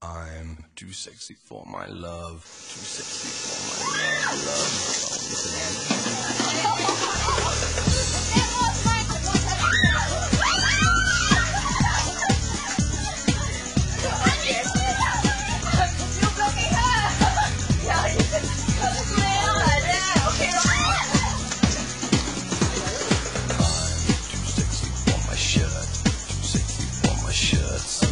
I'm too sexy for my love, too sexy for my love. I'm too sexy for my shirt, too sexy for my shirt, so